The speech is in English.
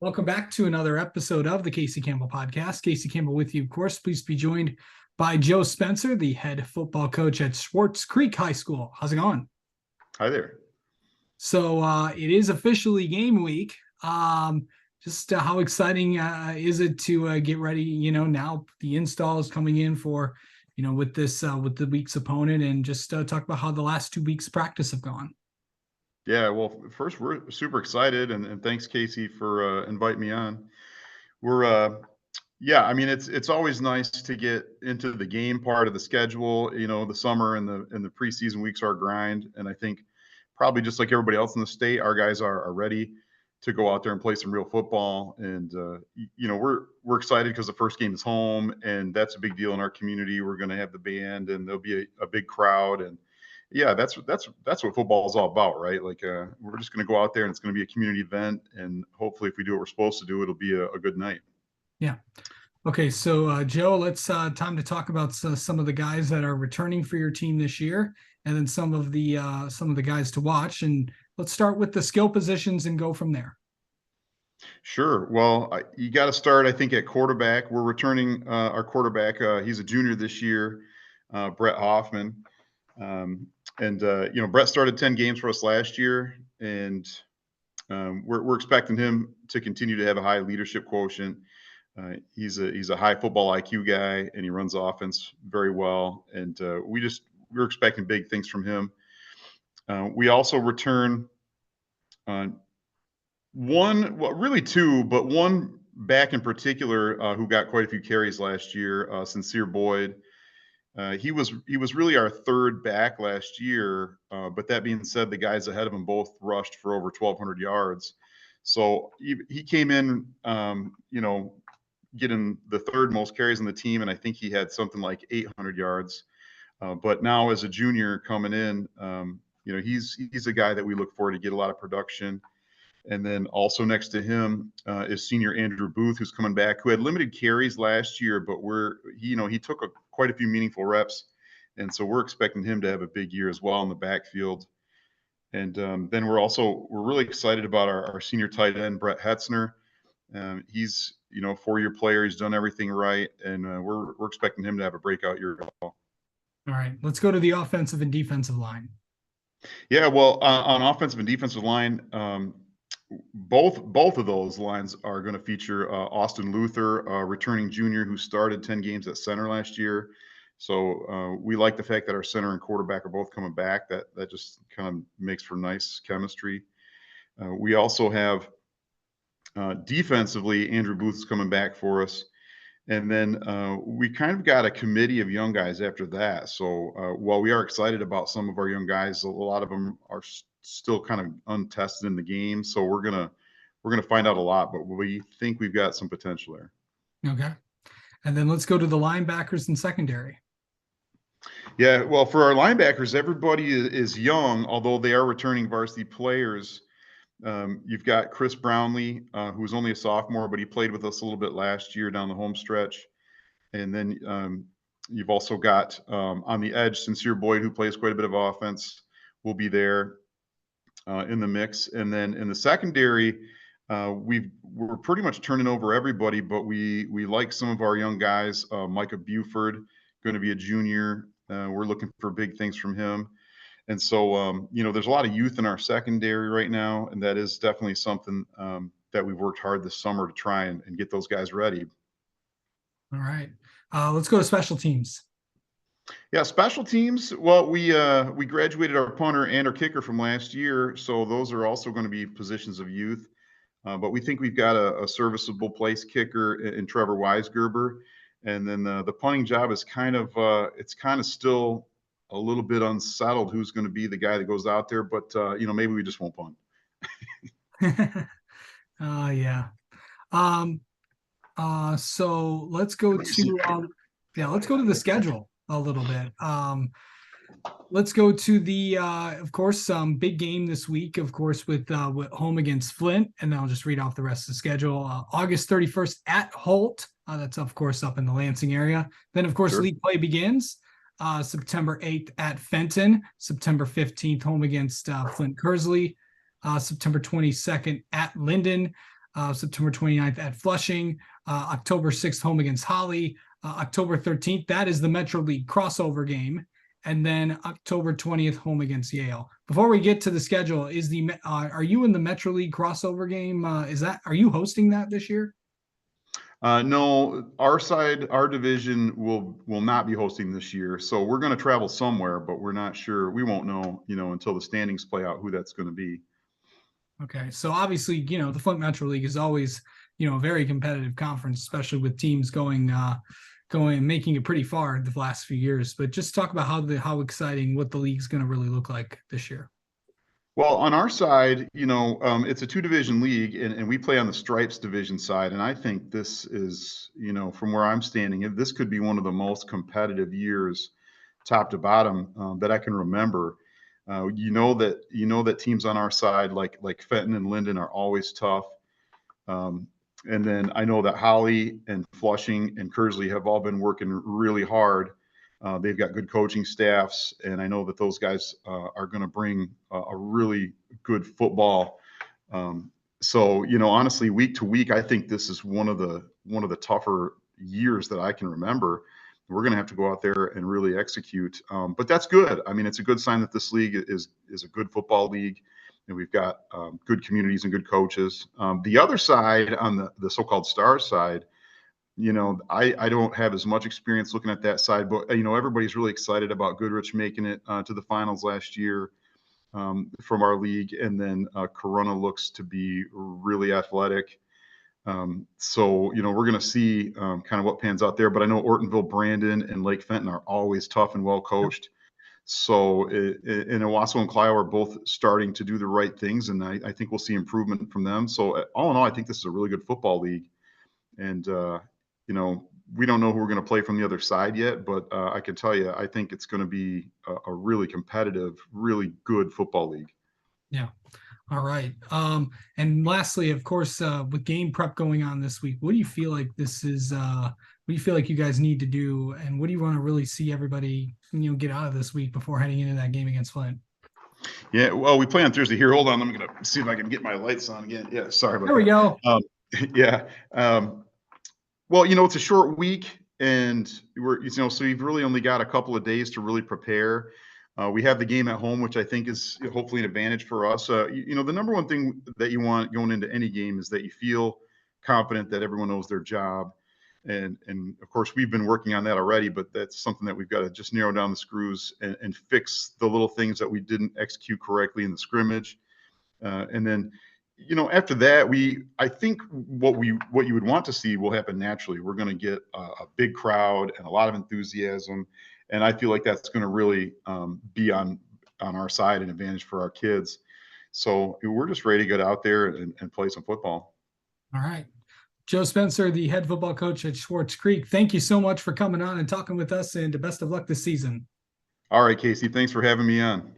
Welcome back to another episode of the Casey Campbell Podcast. Casey Campbell with you, of course. Please be joined by Joe Spencer, the head football coach at Swartz Creek High School. How's it going? Hi there. So it is officially game week. Just how exciting is it to get ready? Now the install is coming in for, with the week's opponent, and just talk about how the last 2 weeks of practice have gone. Yeah, well, first, we're super excited, and thanks, Casey, for inviting me on. Yeah, I mean, it's always nice to get into the game part of the schedule. The summer and the preseason weeks are a grind, and I think probably just like everybody else in the state, our guys are ready to go out there and play some real football. And we're excited because the first game is home, and that's a big deal in our community. We're going to have the band, and there'll be a big crowd, and yeah, that's what football is all about, right? Like, we're just going to go out there, and it's going to be a community event, and hopefully, if we do what we're supposed to do, it'll be a good night. Yeah. Okay, so Joe, let's time to talk about some of the guys that are returning for your team this year, and then some of the guys to watch. And let's start with the skill positions and go from there. Sure. Well, you got to start, I think, at quarterback. We're returning our quarterback. He's a junior this year, Brett Hoffman. Brett started 10 games for us last year, and we're expecting him to continue to have a high leadership quotient. He's a high football IQ guy, and he runs offense very well. And we're expecting big things from him. We also return really two, but one back in particular who got quite a few carries last year, Sincere Boyd. He was really our third back last year, but that being said, the guys ahead of him both rushed for over 1,200 yards. So he came in, getting the third most carries on the team, and I think he had something like 800 yards. But now as a junior coming in, he's a guy that we look for to get a lot of production. And then also next to him is senior Andrew Booth, who's coming back, who had limited carries last year, but he took quite a few meaningful reps, and so we're expecting him to have a big year as well in the backfield. And then we're really excited about our senior tight end Brett Hetzner. He's a 4-year player. He's done everything right, and we're expecting him to have a breakout year as well. All right, let's go to the offensive and defensive line. Yeah, well, on offensive and defensive line, both of those lines are going to feature Austin Luther, returning junior who started 10 games at center last year. So we like the fact that our center and quarterback are both coming back. That just kind of makes for nice chemistry. We also have defensively, Andrew Booth's coming back for us. And then we kind of got a committee of young guys after that. So while we are excited about some of our young guys, a lot of them are still kind of untested in the game. So we're gonna find out a lot, but we think we've got some potential there. Okay. And then let's go to the linebackers and secondary. Yeah, well, for our linebackers, everybody is young, although they are returning varsity players. You've got Chris Brownlee, who was only a sophomore, but he played with us a little bit last year down the home stretch. And then you've also got on the edge, Sincere Boyd, who plays quite a bit of offense, will be there in the mix. And then in the secondary, we're pretty much turning over everybody, but we like some of our young guys. Micah Buford, going to be a junior. We're looking for big things from him. And so, there's a lot of youth in our secondary right now, and that is definitely something that we've worked hard this summer to try and get those guys ready. All right. Let's go to special teams. Yeah, special teams. Well, we graduated our punter and our kicker from last year, so those are also going to be positions of youth. But we think we've got a serviceable place kicker in Trevor Weisgerber. And then the punting job is kind of still a little bit unsettled who's going to be the guy that goes out there, but maybe we just won't punt. Yeah. So let's go to let's go to the schedule a little bit. Let's go to the of course big game this week, of course, with home against Flint, and then I'll just read off the rest of the schedule. August 31st at Holt. That's of course up in the Lansing area. Then of course, sure, league play begins. September 8th at Fenton, September 15th home against Flint Kearsley, September 22nd at Linden, September 29th at Flushing, October 6th home against Holly, October 13th, that is the Metro League crossover game. And then October 20th home against Yale. Before we get to the schedule, are you in the Metro League crossover game? Are you hosting that this year? No, our division will not be hosting this year. So we're going to travel somewhere, but we're not sure. We won't know, until the standings play out who that's going to be. Okay, so obviously, the Flint Metro League is always, a very competitive conference, especially with teams going making it pretty far the last few years. But just talk about how exciting what the league's going to really look like this year. Well, on our side, it's a 2-division league, and we play on the Stripes division side. And I think this is, from where I'm standing, this could be one of the most competitive years, top to bottom, that I can remember. That teams on our side, like Fenton and Linden, are always tough. And then I know that Holly and Flushing and Kersley have all been working really hard. They've got good coaching staffs, and I know that those guys are going to bring a really good football. So, honestly, week to week, I think this is one of the tougher years that I can remember. We're going to have to go out there and really execute. But that's good. I mean, it's a good sign that this league is a good football league, and we've got good communities and good coaches. The other side, on the so-called Stars side, I don't have as much experience looking at that side, but everybody's really excited about Goodrich making it to the finals last year from our league, and then Corona looks to be really athletic. So we're going to see kind of what pans out there. But I know Ortonville, Brandon, and Lake Fenton are always tough and well coached. So and Owasso and Clio are both starting to do the right things, and I think we'll see improvement from them. So all in all, I think this is a really good football league, and we don't know who we're going to play from the other side yet, but I can tell you, I think it's going to be a really competitive, really good football league. Yeah. All right. And lastly, of course, with game prep going on this week, what do you feel like what do you feel like you guys need to do? And what do you want to really see everybody, get out of this week before heading into that game against Flint? Yeah. Well, we play on Thursday here. Hold on. I'm going to see if I can get my lights on again. Yeah. Sorry about that. There we go. Yeah. Well, it's a short week, and so you've really only got a couple of days to really prepare. We have the game at home, which I think is hopefully an advantage for us. The number one thing that you want going into any game is that you feel confident that everyone knows their job. And of course, we've been working on that already, but that's something that we've got to just narrow down the screws and fix the little things that we didn't execute correctly in the scrimmage. And then, after that, I think what you would want to see will happen naturally. We're going to get a big crowd and a lot of enthusiasm. And I feel like that's going to really be on our side, an advantage for our kids. So we're just ready to get out there and play some football. All right. Joe Spencer, the head football coach at Swartz Creek, thank you so much for coming on and talking with us, and best of luck this season. All right, Casey. Thanks for having me on.